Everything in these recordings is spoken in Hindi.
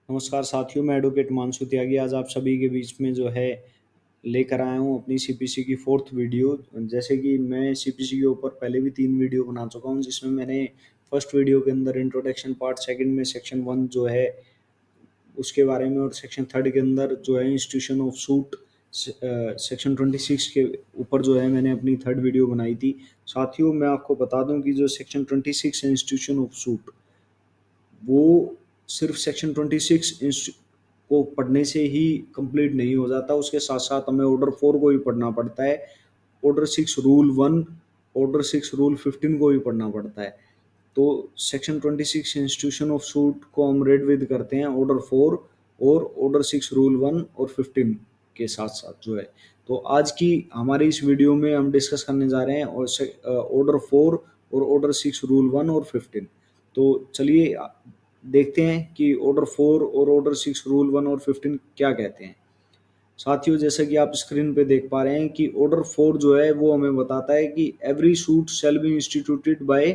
नमस्कार साथियों, मैं एडवोकेट मानसू त्यागी आज आप सभी के बीच में जो है लेकर आया हूँ अपनी सीपीसी की फोर्थ वीडियो। जैसे कि मैं सीपीसी के ऊपर पहले भी 3 वीडियो बना चुका हूँ, जिसमें मैंने फर्स्ट वीडियो के अंदर इंट्रोडक्शन पार्ट, सेकंड में सेक्शन 1 जो है उसके बारे में, और सेक्शन थर्ड के अंदर जो है इंस्टीट्यूशन ऑफ सूट सेक्शन 26 के ऊपर जो है मैंने अपनी थर्ड वीडियो बनाई थी। साथियों, मैं आपको बता दूं कि जो सेक्शन 26 है इंस्टीट्यूशन ऑफ सूट, वो सिर्फ सेक्शन 26 को पढ़ने से ही कंप्लीट नहीं हो जाता, उसके साथ साथ हमें ऑर्डर 4 को भी पढ़ना पड़ता है, ऑर्डर 6 रूल 1, ऑर्डर 6 रूल 15 को भी पढ़ना पड़ता है। तो सेक्शन 26 इंस्टीट्यूशन ऑफ सूट को हम रेड विद करते हैं ऑर्डर 4 और ऑर्डर 6 रूल 1 और 15 के साथ साथ जो है। तो आज की हमारी इस वीडियो में हम डिस्कस करने जा रहे हैं और ऑर्डर 4 और ऑर्डर 6 रूल 1 और 15। तो चलिए देखते हैं कि ऑर्डर 4 और ऑर्डर 6 रूल 1 और 15 क्या कहते हैं। साथियों, जैसा कि आप स्क्रीन पे देख पा रहे हैं कि ऑर्डर 4 जो है वो हमें बताता है कि every suit shall be instituted bye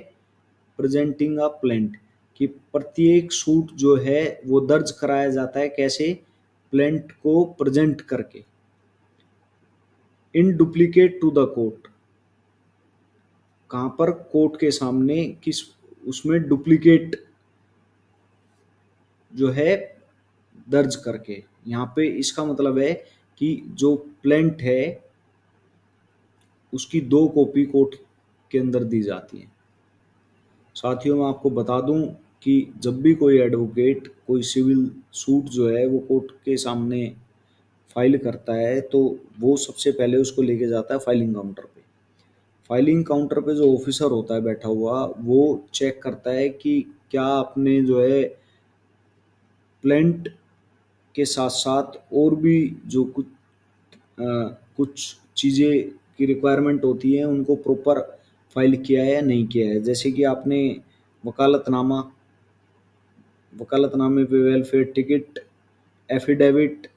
presenting a plaint, कि प्रत्येक सूट जो है वो दर्ज कराया जाता है कैसे, प्लेंट को प्रेजेंट करके, in duplicate to the court. कहाँ पर? कोर्ट के सामने, किस उसमें डुप्लीकेट जो है दर्ज करके। यहाँ पे इसका मतलब है कि जो प्लेंट है उसकी 2 कॉपी कोर्ट के अंदर दी जाती है। साथियों, मैं आपको बता दूं कि जब भी कोई एडवोकेट कोई सिविल सूट जो है वो कोर्ट के सामने फाइल करता है, तो वो सबसे पहले उसको लेके जाता है फाइलिंग काउंटर पे। फाइलिंग काउंटर पे जो ऑफिसर होता है बैठा हुआ, वो चेक करता है कि क्या आपने जो है प्लेंट के साथ साथ और भी जो कुछ चीज़ें की रिक्वायरमेंट होती है उनको प्रॉपर फाइल किया है या नहीं किया है। जैसे कि आपने वकालतनामा, वकालतनामे पे वेलफेयर टिकट, एफिडेविट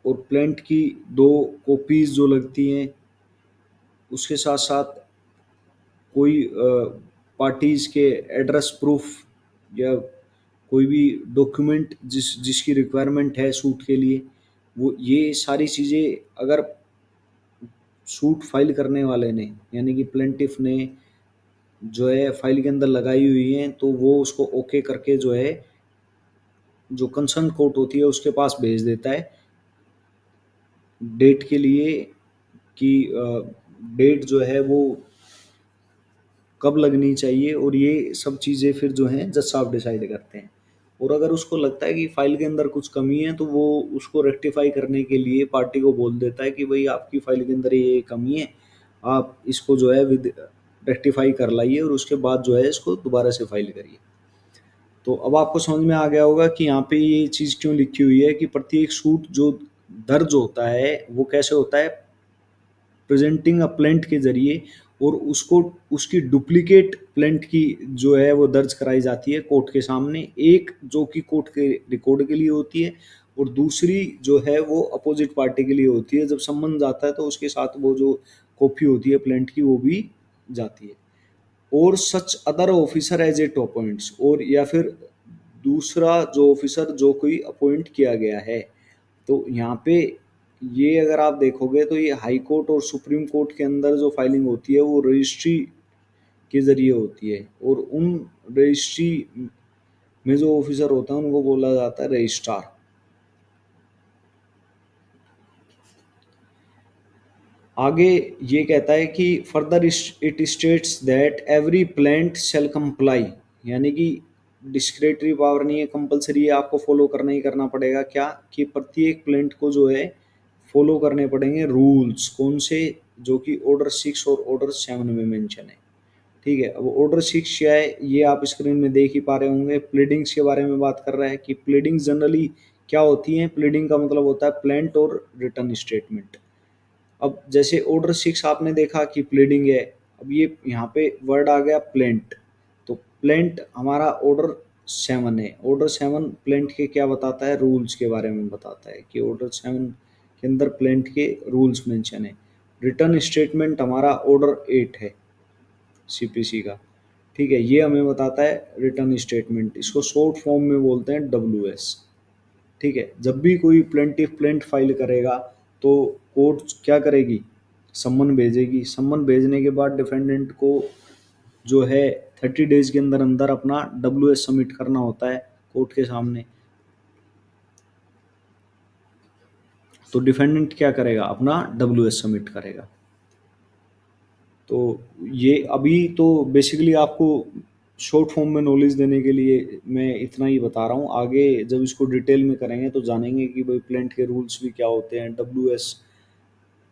और प्लेंट की 2 कॉपीज जो लगती हैं, उसके साथ साथ कोई पार्टीज के एड्रेस प्रूफ या कोई भी डॉक्यूमेंट जिसकी रिक्वायरमेंट है सूट के लिए, वो ये सारी चीज़ें अगर सूट फाइल करने वाले ने यानी कि प्लेंटिफ ने जो है फाइल के अंदर लगाई हुई हैं, तो वो उसको ओके करके जो है जो कंसर्न कोर्ट होती है उसके पास भेज देता है डेट के लिए, कि डेट जो है वो कब लगनी चाहिए, और ये सब चीज़ें फिर जो हैं जज साहब डिसाइड करते हैं। और अगर उसको लगता है कि फाइल के अंदर कुछ कमी है, तो वो उसको रेक्टिफाई करने के लिए पार्टी को बोल देता है कि भाई आपकी फाइल के अंदर ये कमी है, आप इसको जो है विद रेक्टिफाई कर लाइए और उसके बाद जो है इसको दोबारा से फाइल करिए। तो अब आपको समझ में आ गया होगा कि यहाँ पे ये चीज़ क्यों लिखी हुई है कि प्रत्येक सूट जो दर्ज होता है वो कैसे होता है, प्रेजेंटिंग अ प्लेंट के जरिए, और उसको उसकी डुप्लीकेट प्लेंट की जो है वो दर्ज कराई जाती है कोर्ट के सामने, एक जो कि कोर्ट के रिकॉर्ड के लिए होती है और दूसरी जो है वो अपोजिट पार्टी के लिए होती है। जब सम्मन जाता है तो उसके साथ वो जो कॉपी होती है प्लेंट की वो भी जाती है। और such other officer as it appoints, और या फिर दूसरा जो ऑफिसर जो कोई अपॉइंट किया गया है। तो यहाँ पे ये अगर आप देखोगे तो ये हाई कोर्ट और सुप्रीम कोर्ट के अंदर जो फाइलिंग होती है वो रजिस्ट्री के जरिए होती है, और उन रजिस्ट्री में जो ऑफिसर होता है उनको बोला जाता है रजिस्ट्रार। आगे ये कहता है कि further it states that every plaint shall comply, यानी कि डिस्क्रेटरी पावर नहीं है, कंपलसरी है, आपको फॉलो करना ही करना पड़ेगा। क्या? कि प्रत्येक प्लेंट को जो है फॉलो करने पड़ेंगे रूल्स, कौन से? जो कि ऑर्डर 6 और ऑर्डर 7 में मेंशन है। ठीक है, अब ऑर्डर 6 क्या है ये आप स्क्रीन में देख ही पा रहे होंगे। प्लीडिंग्स के बारे में बात कर रहा है कि प्लीडिंग्स जनरली क्या होती हैं। प्लीडिंग का मतलब होता है प्लेंट और रिटर्न स्टेटमेंट। अब जैसे ऑर्डर 6 आपने देखा कि प्लीडिंग है, अब ये यहाँ पे वर्ड आ गया प्लेंट, तो प्लेंट हमारा ऑर्डर 7 है। ऑर्डर 7 प्लेंट के क्या बताता है? रूल्स के बारे में बताता है कि ऑर्डर 7 के अंदर प्लेंट के रूल्स मेंशन है। रिटर्न स्टेटमेंट हमारा ऑर्डर 8 है सीपीसी का। ठीक है, ये हमें बताता है रिटर्न स्टेटमेंट, इसको शॉर्ट फॉर्म में बोलते हैं WS। ठीक है, जब भी कोई प्लेंटिफ प्लेंट फाइल करेगा तो कोर्ट क्या करेगी, सम्मन भेजेगी। सम्मन भेजने के बाद डिफेंडेंट को जो है 30 डेज के अंदर अंदर अपना WS सबमिट करना होता है कोर्ट के सामने। तो डिफेंडेंट क्या करेगा, अपना WS सबमिट करेगा। तो ये अभी तो बेसिकली आपको शॉर्ट फॉर्म में नॉलेज देने के लिए मैं इतना ही बता रहा हूँ। आगे जब इसको डिटेल में करेंगे तो जानेंगे कि भाई प्लेंट के रूल्स भी क्या होते हैं, WS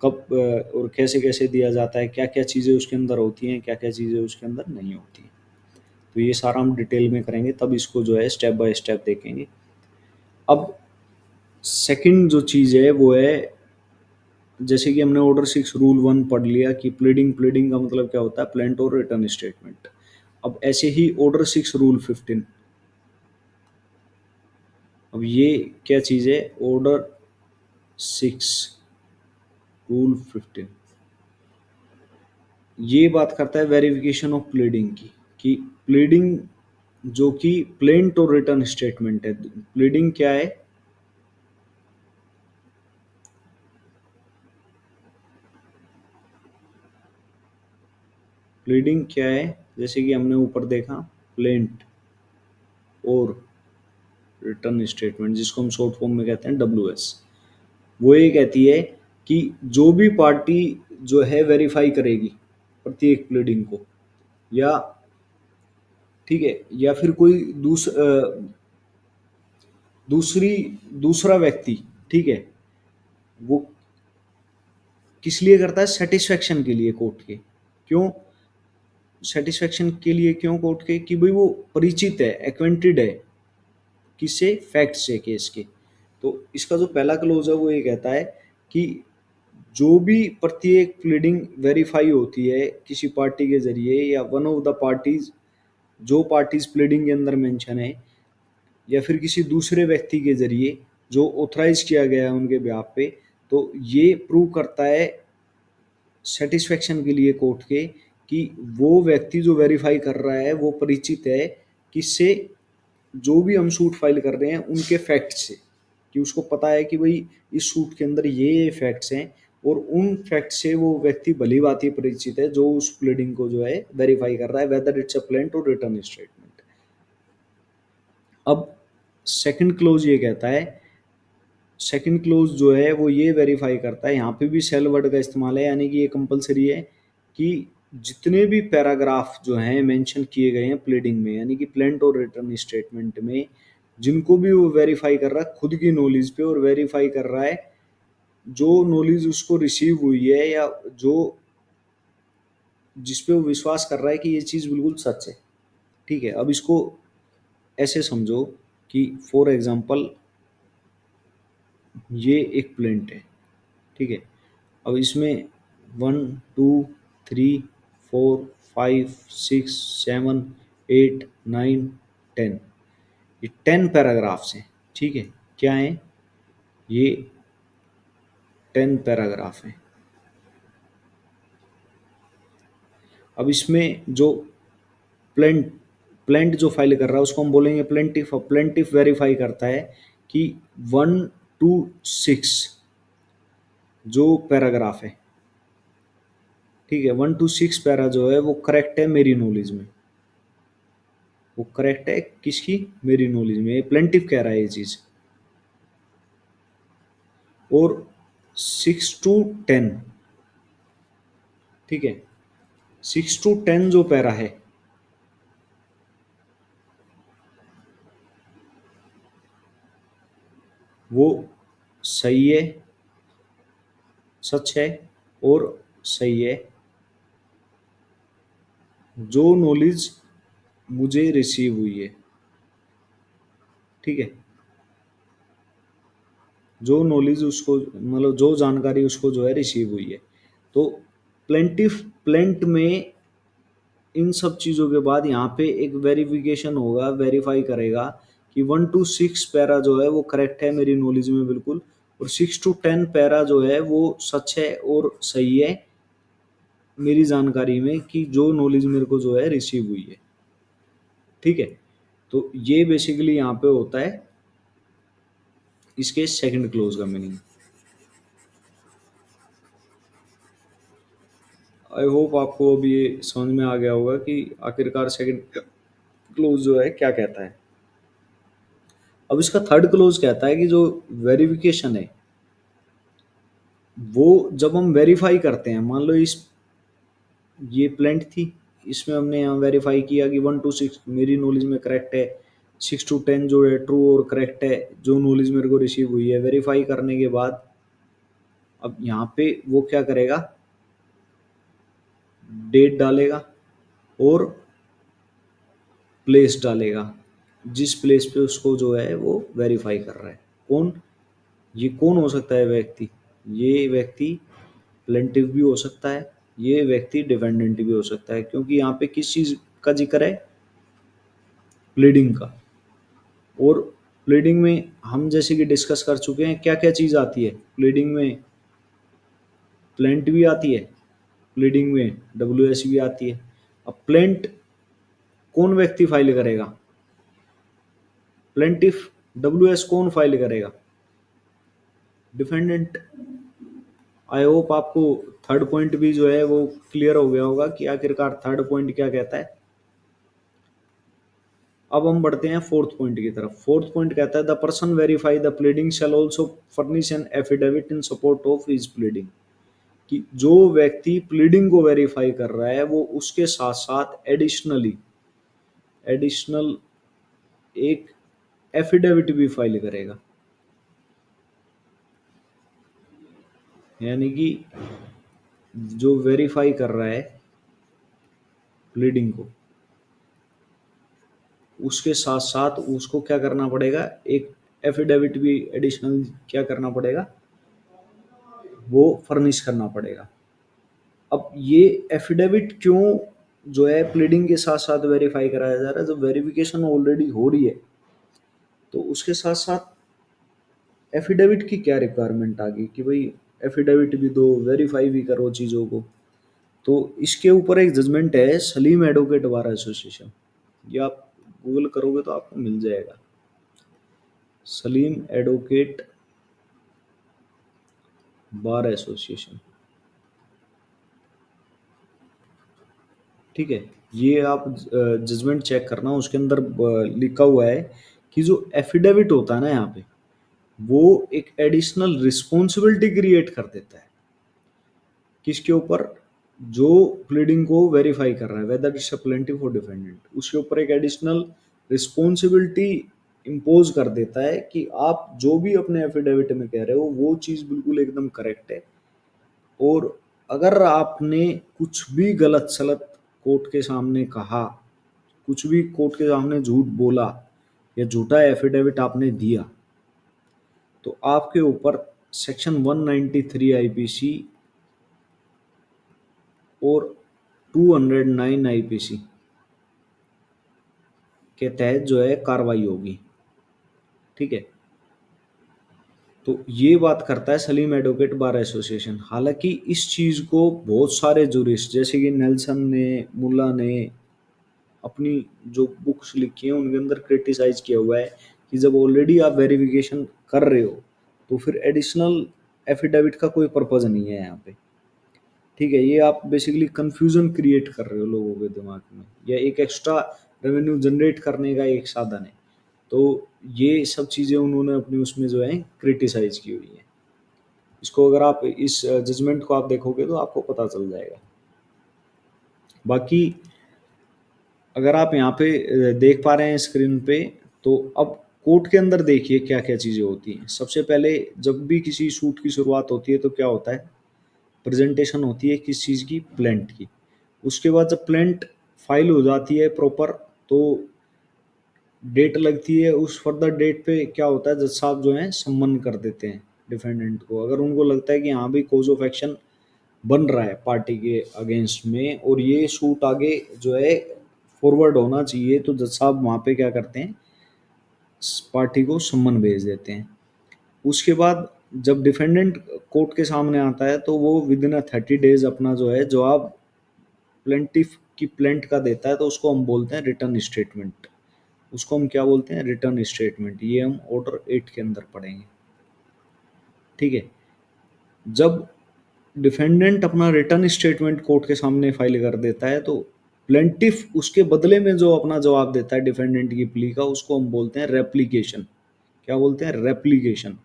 कब और कैसे कैसे दिया जाता है, क्या क्या चीज़ें उसके अंदर होती हैं, क्या क्या चीज़ें उसके अंदर नहीं होती हैं। तो ये सारा हम डिटेल में करेंगे, तब इसको जो है स्टेप बाय स्टेप देखेंगे। अब सेकंड जो चीज़ है वो है, जैसे कि हमने ऑर्डर 6 रूल 1 पढ़ लिया कि प्लीडिंग, प्लीडिंग का मतलब क्या होता है, प्लेंट और रिटर्न स्टेटमेंट। अब ऐसे ही ऑर्डर 6 रूल 15, अब ये क्या चीज़ है, ऑर्डर 6 रूल 15, ये बात करता है वेरिफिकेशन ऑफ प्लीडिंग की, कि प्लीडिंग जो कि प्लेंट और रिटर्न स्टेटमेंट है। प्लीडिंग क्या है, प्लीडिंग क्या है, जैसे कि हमने ऊपर देखा प्लेंट और रिटर्न स्टेटमेंट, जिसको हम शॉर्ट फॉर्म में कहते हैं WS, वो ये कहती है कि जो भी पार्टी जो है वेरीफाई करेगी प्रत्येक प्लीडिंग को, या ठीक है, या फिर कोई दूसरी दूसरा व्यक्ति, ठीक है, वो किस लिए करता है, सेटिस्फेक्शन के लिए कोर्ट के। क्यों सेटिस्फेक्शन के लिए, क्यों कोर्ट के, कि भाई वो परिचित है, एक्वेंटेड है किससे, फैक्ट से, केस के। तो इसका जो पहला क्लोज है वो ये कहता है कि जो भी प्रत्येक प्लीडिंग वेरीफाई होती है किसी पार्टी के जरिए, या वन ऑफ द पार्टीज, जो पार्टीज प्लीडिंग के अंदर मेंशन है, या फिर किसी दूसरे व्यक्ति के जरिए जो ऑथराइज किया गया है उनके बिहाफ पे, तो ये प्रूव करता है सेटिस्फेक्शन के लिए कोर्ट के कि वो व्यक्ति जो वेरीफाई कर रहा है वो परिचित है किससे, जो भी हम सूट फाइल कर रहे हैं उनके फैक्ट से, कि उसको पता है कि भाई इस सूट के अंदर ये फैक्ट्स हैं, और उन फैक्ट से वो व्यक्ति भली भांति परिचित है जो उस प्लीडिंग को जो है वेरीफाई कर रहा है, वेदर इट्स अ प्लेंट और रिटर्न स्टेटमेंट। अब सेकंड क्लोज ये कहता है, सेकंड क्लोज जो है वो ये वेरीफाई करता है, यहाँ पे भी सेल वर्ड का इस्तेमाल है, यानी कि ये कंपलसरी है कि जितने भी पैराग्राफ जो हैं मेंशन किए गए हैं प्लीडिंग में, यानी कि प्लेंट और रिटर्न स्टेटमेंट में, जिनको भी वो वेरीफाई कर रहा है खुद की नॉलेज पे, और वेरीफाई कर रहा है जो नॉलेज उसको रिसीव हुई है, या जो जिस पे वो विश्वास कर रहा है कि ये चीज़ बिल्कुल सच है। ठीक है, अब इसको ऐसे समझो कि फॉर एग्जांपल ये एक प्लेंट है, ठीक है, अब इसमें 1 2 3 4 5 6 7 8 9 10, ये 10 पैराग्राफ्स हैं। ठीक है, क्या है ये, 10 पैराग्राफ हैं। अब इसमें जो प्लेंट प्लेंट जो फाइल कर रहा है उसको हम बोलेंगे प्लेंटिफ। प्लेंटिफ वेरीफाई करता है कि 1 to 6 जो पैराग्राफ है, ठीक है, 1 to 6 पैरा जो है वो करेक्ट है मेरी नॉलेज में, वो करेक्ट है किसकी, मेरी नॉलेज में, ये प्लेंटिफ कह रहा है ये चीज। और 6 to 10, ठीक है, 6 to 10 जो पैरा है वो सही है, सच है और सही है, जो नॉलेज मुझे रिसीव हुई है। ठीक है, जो नॉलेज उसको, मतलब जो जानकारी उसको जो है रिसीव हुई है। तो प्लेंटिफ प्लेंट में इन सब चीज़ों के बाद यहाँ पे एक वेरिफिकेशन होगा, वेरीफाई करेगा कि 1 to 6 पैरा जो है वो करेक्ट है मेरी नॉलेज में बिल्कुल, और 6 to 10 पैरा जो है वो सच है और सही है मेरी जानकारी में, कि जो नॉलेज मेरे को जो है रिसीव हुई है। ठीक है। तो ये बेसिकली यहाँ पे होता है इसके सेकंड क्लोज का मीनिंग। आई होप आपको अभी ये समझ में आ गया होगा कि आखिरकार सेकंड क्लोज जो है क्या कहता है। अब इसका थर्ड क्लोज कहता है कि जो वेरिफिकेशन है वो जब हम वेरीफाई करते हैं, मान लो इस ये प्लेंट थी, इसमें हमने यहाँ वेरीफाई किया कि 1 to 6 मेरी नॉलेज में करेक्ट है, 6 to 10 जो है ट्रू और करेक्ट है, जो नॉलेज मेरे को रिसीव हुई है। वेरीफाई करने के बाद अब यहाँ पे वो क्या करेगा, डेट डालेगा और प्लेस डालेगा, जिस प्लेस पे उसको जो है वो वेरीफाई कर रहा है। कौन, ये कौन हो सकता है व्यक्ति, ये व्यक्ति प्लेंटिव भी हो सकता है, ये व्यक्ति डिफेंडेंट भी हो सकता है, क्योंकि यहाँ पे किस चीज का जिक्र है, प्लीडिंग का। और प्लीडिंग में हम जैसे कि डिस्कस कर चुके हैं क्या क्या चीज आती है प्लीडिंग में, प्लेंट भी आती है, प्लीडिंग में डब्ल्यू भी आती है। अब प्लेंट कौन व्यक्ति फाइल करेगा, प्लेंटिफ, डब्ल्यू कौन फाइल करेगा, डिफेंडेंट। आई होप आपको थर्ड पॉइंट भी जो है वो क्लियर हो गया होगा कि आखिरकार थर्ड पॉइंट क्या कहता है। अब हम बढ़ते हैं फोर्थ पॉइंट की तरफ। फोर्थ पॉइंट कहता है the person verify the pleading shall also furnish an affidavit in support of his pleading, कि जो व्यक्ति प्लीडिंग को वेरीफाई कर रहा है वो उसके साथ साथ एडिशनली एडिशनल एक एफिडेविट भी फाइल करेगा। यानी कि जो वेरीफाई कर रहा है प्लीडिंग को, उसके साथ साथ उसको क्या करना पड़ेगा, एक एफिडेविट भी एडिशनल क्या करना पड़ेगा, वो फर्निश करना पड़ेगा। अब ये एफिडेविट क्यों जो है प्लीडिंग के साथ साथ वेरीफाई कराया जा रहा है, जब वेरिफिकेशन ऑलरेडी हो रही है तो उसके साथ साथ एफिडेविट की क्या रिक्वायरमेंट आ गई कि भाई एफिडेविट भी दो, वेरीफाई भी करो चीज़ों को। तो इसके ऊपर एक जजमेंट है सलीम एडवोकेट बार एसोसिएशन, ये आप गूगल करोगे तो आपको मिल जाएगा, सलीम एडवोकेट बार एसोसिएशन। ठीक है, ये आप जजमेंट चेक करना, उसके अंदर लिखा हुआ है कि जो एफिडेविट होता है ना यहाँ पे, वो एक एडिशनल रिस्पॉन्सिबिलिटी क्रिएट कर देता है किसके ऊपर, जो प्लीडिंग को वेरीफाई कर रहा है वेदर इट्स अ प्लेंटिफ और डिफेंडेंट, उसके ऊपर एक एडिशनल रिस्पॉन्सिबिलिटी इम्पोज कर देता है कि आप जो भी अपने एफिडेविट में कह रहे हो वो चीज़ बिल्कुल एकदम करेक्ट है। और अगर आपने कुछ भी गलत सलत कोर्ट के सामने कहा, कुछ भी कोर्ट के सामने झूठ बोला या झूठा एफिडेविट आपने दिया, तो आपके ऊपर सेक्शन 193 आईपीसी और 209 आईपीसी के तहत जो है कार्रवाई होगी। ठीक है, तो ये बात करता है सलीम एडवोकेट बार एसोसिएशन। हालांकि इस चीज़ को बहुत सारे जूरिस्ट जैसे कि नेल्सन ने, मुल्ला ने अपनी जो बुक्स लिखी हैं उनके अंदर क्रिटिसाइज किया हुआ है कि जब ऑलरेडी आप वेरिफिकेशन कर रहे हो तो फिर एडिशनल एफिडेविट का कोई पर्पज नहीं है यहाँ पे। ठीक है, ये आप बेसिकली कंफ्यूजन क्रिएट कर रहे हो लोगों के दिमाग में, या एक एक्स्ट्रा रेवेन्यू जनरेट करने का एक साधन है। तो ये सब चीज़ें उन्होंने अपनी उसमें जो है क्रिटिसाइज की हुई है। इसको अगर आप इस जजमेंट को आप देखोगे तो आपको पता चल जाएगा। बाकी अगर आप यहाँ पे देख पा रहे हैं स्क्रीन पे, तो अब कोर्ट के अंदर देखिए क्या क्या चीज़ें होती हैं। सबसे पहले जब भी किसी सूट की शुरुआत होती है तो क्या होता है, प्रेजेंटेशन होती है किस चीज़ की, प्लेंट की। उसके बाद जब प्लेंट फाइल हो जाती है प्रॉपर तो डेट लगती है, उस फर्दर डेट पे क्या होता है, जज साहब जो है सम्मन कर देते हैं डिफेंडेंट को। अगर उनको लगता है कि हाँ भाई कोज ऑफ एक्शन बन रहा है पार्टी के अगेंस्ट में और ये सूट आगे जो है फॉरवर्ड होना चाहिए, तो जज साहब वहाँ पे क्या करते हैं, पार्टी को सम्मन भेज देते हैं। उसके बाद जब डिफेंडेंट कोर्ट के सामने आता है तो वो विद इन 30 डेज अपना जो है जवाब प्लेंटिफ की प्लेंट का देता है, तो उसको हम बोलते हैं रिटर्न स्टेटमेंट। उसको हम क्या बोलते हैं, रिटर्न स्टेटमेंट। ये हम ऑर्डर 8 के अंदर पढ़ेंगे। ठीक है। जब डिफेंडेंट अपना रिटर्न स्टेटमेंट कोर्ट के सामने फाइल कर देता है तो प्लेंटिफ उसके बदले में जो अपना जवाब देता है डिफेंडेंट की प्ली का, उसको हम बोलते हैं रेप्लिकेशन। क्या बोलते हैं, रेप्लिकेशन।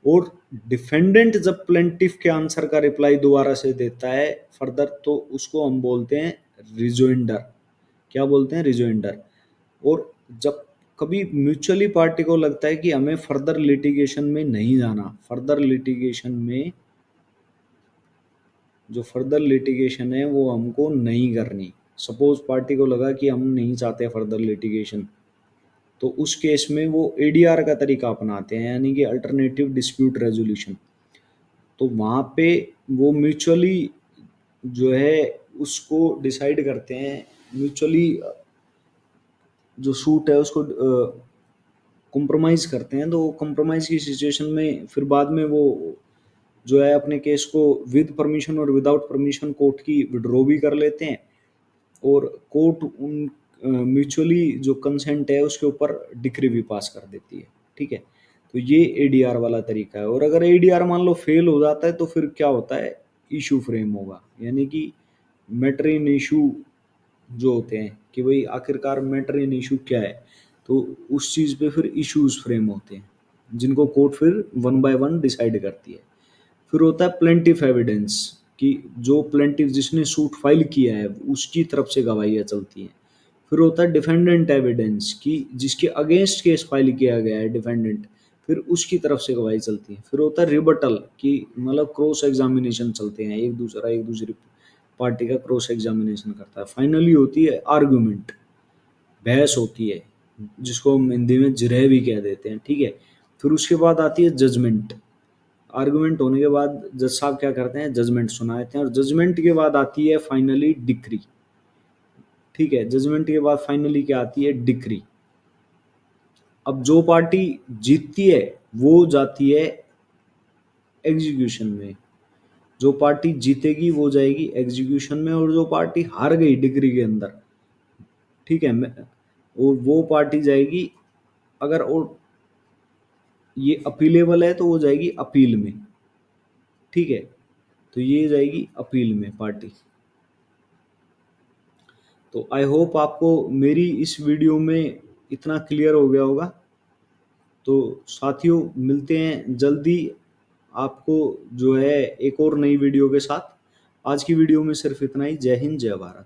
और डिफेंडेंट जब प्लेंटिफ के आंसर का रिप्लाई दोबारा से देता है फर्दर, तो उसको हम बोलते हैं रिजोइंडर। क्या बोलते हैं, रिजोइंडर। और जब कभी म्यूचुअली पार्टी को लगता है कि हमें फर्दर लिटिगेशन में नहीं जाना, फर्दर लिटिगेशन में जो फर्दर लिटिगेशन है वो हमको नहीं करनी, सपोज पार्टी को लगा कि हम नहीं चाहते फर्दर लिटिगेशन, तो उस केस में वो एडीआर का तरीका अपनाते हैं, यानी कि अल्टरनेटिव डिस्प्यूट रेजोल्यूशन। तो वहाँ पे वो म्यूचुअली जो है उसको डिसाइड करते हैं, म्यूचुअली जो सूट है उसको कॉम्प्रोमाइज़ करते हैं। तो कॉम्प्रोमाइज़ की सिचुएशन में फिर बाद में वो जो है अपने केस को विद परमिशन और विदाउट परमिशन कोर्ट की विड्रॉ भी कर लेते हैं, और कोर्ट उन म्यूचुअली जो कंसेंट है उसके ऊपर डिक्री भी पास कर देती है। ठीक है। तो ये एडीआर वाला तरीका है। और अगर एडीआर मान लो फेल हो जाता है तो फिर क्या होता है, इशू फ्रेम होगा, यानी कि मैटर इन इशू जो होते हैं कि भाई आखिरकार मैटर इन इशू क्या है, तो उस चीज़ पे फिर इश्यूज फ्रेम होते हैं जिनको कोर्ट फिर वन बाय वन डिसाइड करती है। फिर होता है प्लेंटिफ एविडेंस, कि जो प्लेंटिफ जिसने सूट फाइल किया है उसकी तरफ से गवाहियाँ चलती हैं। फिर होता है डिफेंडेंट एविडेंस, कि जिसके अगेंस्ट केस फाइल किया गया है डिफेंडेंट, फिर उसकी तरफ से गवाही चलती है। फिर होता है रिबटल, कि मतलब क्रॉस एग्जामिनेशन चलते हैं, एक दूसरी पार्टी का क्रॉस एग्जामिनेशन करता है। फाइनली होती है आर्गुमेंट, बहस होती है, जिसको हम हिंदी में जिरह भी कह देते हैं। ठीक है। फिर उसके बाद आती है जजमेंट। आर्गुमेंट होने के बाद जज साहब क्या करते हैं, जजमेंट सुना देते हैं, और जजमेंट के बाद आती है फाइनली डिक्री। ठीक है। जजमेंट के बाद फाइनली क्या आती है, डिक्री। अब जो पार्टी जीतती है वो जाती है एग्जीक्यूशन में, जो पार्टी जीतेगी वो जाएगी एग्जीक्यूशन में, और जो पार्टी हार गई डिग्री के अंदर, ठीक है, और वो पार्टी जाएगी, अगर और ये अपीलेबल है तो वो जाएगी अपील में। ठीक है। तो ये जाएगी अपील में पार्टी। तो आई होप आपको मेरी इस वीडियो में इतना क्लियर हो गया होगा। तो साथियों मिलते हैं जल्दी आपको जो है एक और नई वीडियो के साथ। आज की वीडियो में सिर्फ इतना ही। जय हिंद, जय भारत।